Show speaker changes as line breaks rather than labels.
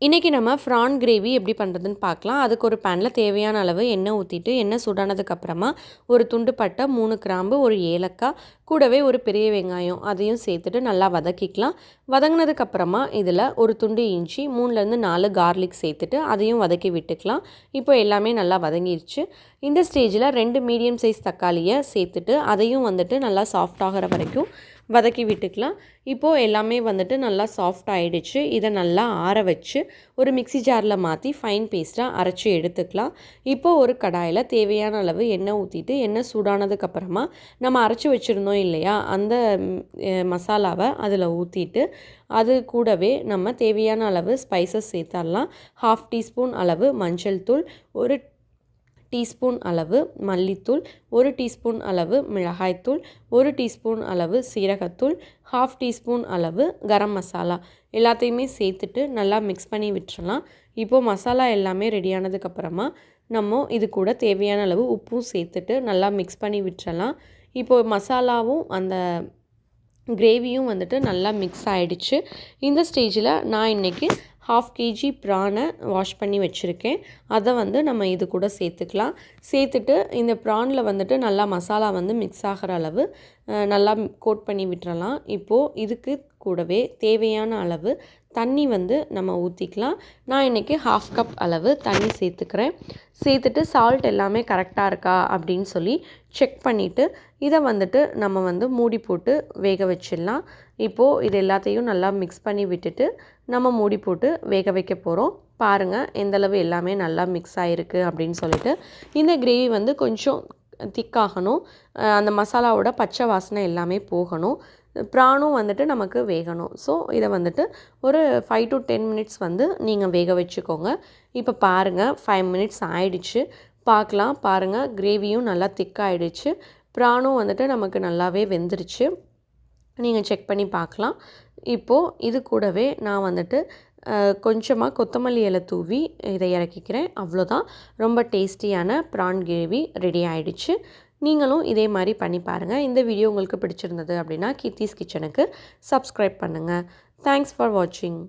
இன்றைக்கி நம்ம prawn gravy எப்படி பண்ணுறதுன்னு பார்க்கலாம். அதுக்கு ஒரு பேனில் தேவையான அளவு எண்ணெய் ஊற்றிட்டு எண்ணெய் சூடானதுக்கப்புறமா ஒரு துண்டு பட்டை, 3 கிராம்பு, ஒரு ஏலக்காய், கூடவே ஒரு பெரிய வெங்காயம் அதையும் சேர்த்துட்டு நல்லா வதக்கிக்கலாம். வதங்கினதுக்கப்புறமா இதில் ஒரு துண்டு இஞ்சி, 3லேருந்து 4 கார்லிக் சேர்த்துட்டு அதையும் வதக்கி விட்டுக்கலாம். இப்போ எல்லாமே நல்லா வதங்கிடுச்சு. இந்த ஸ்டேஜில் 2 மீடியம் சைஸ் தக்காளியை சேர்த்துட்டு அதையும் நல்லா சாஃப்ட் ஆகிற வரைக்கும் வதக்கி விட்டுக்கலாம். இப்போது எல்லாமே நல்லா சாஃப்ட் ஆகிடுச்சு. இதை நல்லா ஆற வச்சு ஒரு மிக்ஸி ஜாரில் மாற்றி ஃபைன் பேஸ்ட்டாக அரைச்சி எடுத்துக்கலாம். இப்போது ஒரு கடாயில் தேவையான அளவு எண்ணெய் ஊற்றிட்டு எண்ணெய் சூடானதுக்கப்புறமா நம்ம அரைச்சி வச்சுருந்தோம் இல்லையா, அந்த மசாலாவை அதில் ஊற்றிட்டு அது கூடவே நம்ம தேவையான அளவு ஸ்பைசஸ் சேர்த்துடலாம். 1/2 டீஸ்பூன் அளவு மஞ்சள் தூள், 1 டீஸ்பூன் அளவு மல்லித்தூள், 1 டீஸ்பூன் அளவு மிளகாய்த்தூள், 1 டீஸ்பூன் அளவு சீரகத்தூள், 1/2 டீஸ்பூன் அளவு கரம் மசாலா எல்லாத்தையுமே சேர்த்துட்டு நல்லா மிக்ஸ் பண்ணி விட்டுறலாம். இப்போது மசாலா எல்லாமே ரெடியானதுக்கப்புறமா நம்ம இது கூட தேவையான அளவு உப்பும் சேர்த்துட்டு நல்லா மிக்ஸ் பண்ணி விட்டுறலாம். இப்போது மசாலாவும் அந்த கிரேவியும் நல்லா மிக்ஸ் ஆகிடுச்சு. இந்த ஸ்டேஜில் நான் இன்றைக்கி 1/2 kg ப்ரானை வாஷ் பண்ணி வச்சுருக்கேன். அதை நம்ம இது கூட சேர்த்துக்கலாம். சேர்த்துட்டு இந்த ப்ரானில் நல்லா மசாலா மிக்ஸ் ஆகிற அளவு நல்லா கோட் பண்ணி விட்டுறலாம். இப்போது இதுக்கு கூடவே தேவையான அளவு தண்ணி நம்ம ஊற்றிக்கலாம். நான் இன்றைக்கி 1/2 கப் அளவு தண்ணி சேர்த்துக்கிறேன். சேர்த்துட்டு சால்ட் எல்லாமே கரெக்டாக இருக்கா அப்படின்னு சொல்லி செக் பண்ணிவிட்டு இதை நம்ம மூடி போட்டு வேக வச்சிடலாம். இப்போது இது எல்லாத்தையும் நல்லா மிக்ஸ் பண்ணி விட்டுட்டு நம்ம மூடி போட்டு வேக வைக்க போகிறோம். பாருங்கள் எந்தளவு எல்லாமே நல்லா மிக்ஸ் ஆகிருக்கு அப்படின்னு சொல்லிட்டு. இந்த கிரேவி கொஞ்சம் திக்காகணும். அந்த மசாலாவோட பச்சை வாசனை எல்லாமே போகணும். ப்ரானும் நமக்கு வேகணும். ஸோ இதை ஒரு 5 to 10 மினிட்ஸ் நீங்கள் வேக வச்சுக்கோங்க. இப்போ பாருங்கள் 5 மினிட்ஸ் ஆயிடுச்சு. பார்க்கலாம். பாருங்கள் கிரேவியும் நல்லா திக்காகிடுச்சு. ப்ரானும் நமக்கு நல்லாவே வெந்துருச்சு. நீங்கள் செக் பண்ணி பார்க்கலாம். இப்போது இது கூடவே நான் கொஞ்சமாக கொத்தமல்லி இலை தூவி இதை இறக்கிக்கிறேன். அவ்வளோதான். ரொம்ப டேஸ்டியான ப்ரான் கிரேவி ரெடி ஆகிடுச்சு. நீங்களும் இதே மாதிரி பண்ணி பாருங்கள். இந்த வீடியோ உங்களுக்கு பிடிச்சிருந்தது அப்படின்னா கீர்த்திஸ் கிச்சனுக்கு சப்ஸ்கிரைப் பண்ணுங்கள். தேங்க்ஸ் ஃபார் வாட்சிங்.